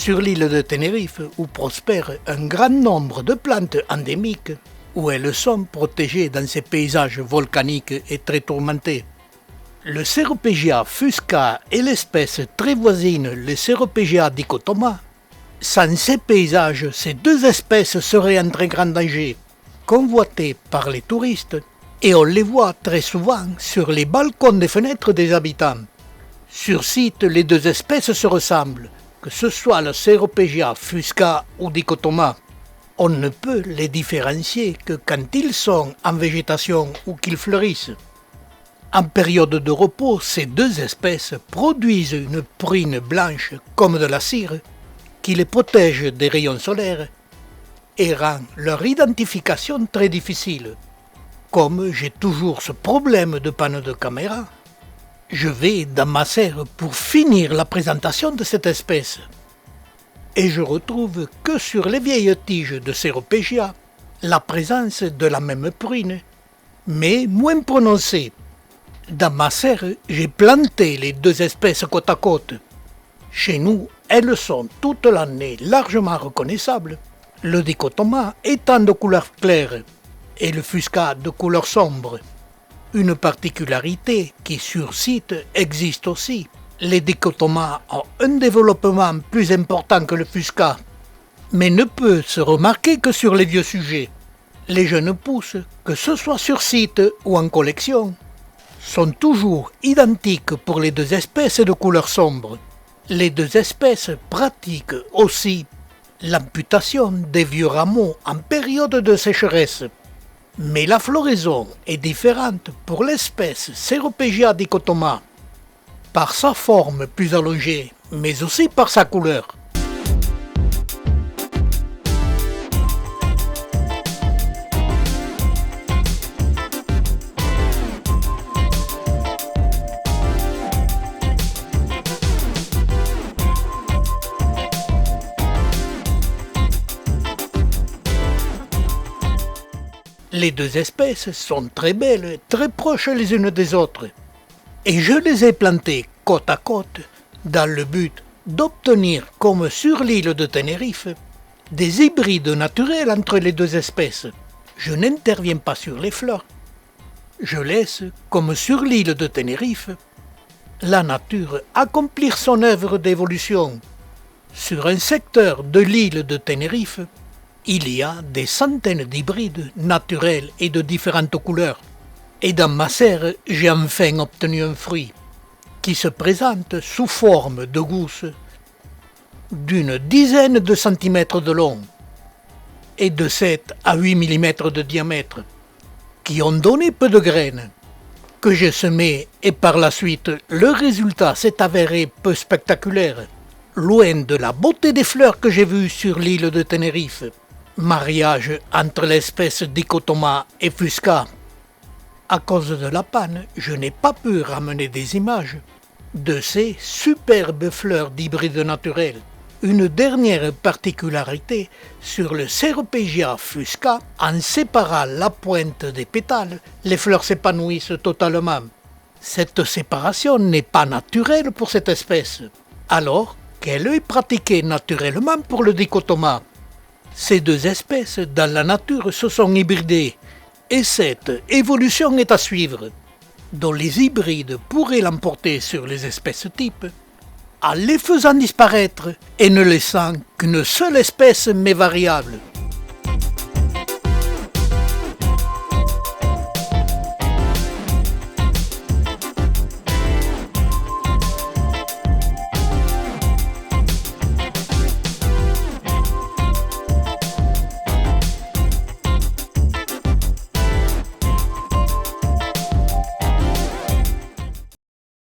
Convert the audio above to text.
sur l'île de Tenerife où prospèrent un grand nombre de plantes endémiques, où elles sont protégées dans ces paysages volcaniques et très tourmentés. Le Ceropegia fusca et l'espèce très voisine, le Ceropegia dichotoma. Sans ces paysages, ces deux espèces seraient en très grand danger, convoitées par les touristes, et on les voit très souvent sur les balcons des fenêtres des habitants. Sur site, les deux espèces se ressemblent, que ce soit le Ceropegia fusca ou dichotoma. On ne peut les différencier que quand ils sont en végétation ou qu'ils fleurissent. En période de repos, ces deux espèces produisent une prune blanche comme de la cire qui les protège des rayons solaires et rend leur identification très difficile. Comme j'ai toujours ce problème de panne de caméra, je vais dans ma serre pour finir la présentation de cette espèce. Et je retrouve que sur les vieilles tiges de Ceropegia la présence de la même prune, mais moins prononcée. Dans ma serre, j'ai planté les deux espèces côte à côte. Chez nous, elles sont toute l'année largement reconnaissables, le dichotoma étant de couleur claire et le fusca de couleur sombre. Une particularité qui sur site existe aussi. Les dichotomas ont un développement plus important que le fusca, mais ne peut se remarquer que sur les vieux sujets. Les jeunes pousses, que ce soit sur site ou en collection, sont toujours identiques pour les deux espèces de couleur sombre. Les deux espèces pratiquent aussi l'amputation des vieux rameaux en période de sécheresse. Mais la floraison est différente pour l'espèce Ceropegia dichotoma, par sa forme plus allongée, mais aussi par sa couleur. Les deux espèces sont très belles, très proches les unes des autres, et je les ai plantées côte à côte dans le but d'obtenir, comme sur l'île de Tenerife, des hybrides naturels entre les deux espèces. Je n'interviens pas sur les fleurs. Je laisse, comme sur l'île de Tenerife, la nature accomplir son œuvre d'évolution. Sur un secteur de l'île de Tenerife, il y a des centaines d'hybrides naturels et de différentes couleurs. Et dans ma serre, j'ai enfin obtenu un fruit qui se présente sous forme de gousse d'une dizaine de centimètres de long et de 7 à 8 mm de diamètre, qui ont donné peu de graines, que j'ai semées et par la suite le résultat s'est avéré peu spectaculaire, loin de la beauté des fleurs que j'ai vues sur l'île de Tenerife. Mariage entre l'espèce dichotoma et fusca. À cause de la panne, je n'ai pas pu ramener des images de ces superbes fleurs d'hybrides naturels. Une dernière particularité sur le Ceropegia fusca, en séparant la pointe des pétales, les fleurs s'épanouissent totalement. Cette séparation n'est pas naturelle pour cette espèce, alors qu'elle est pratiquée naturellement pour le dichotoma. Ces deux espèces dans la nature se sont hybridées et cette évolution est à suivre, dont les hybrides pourraient l'emporter sur les espèces types, en les faisant disparaître et ne laissant qu'une seule espèce mais variable.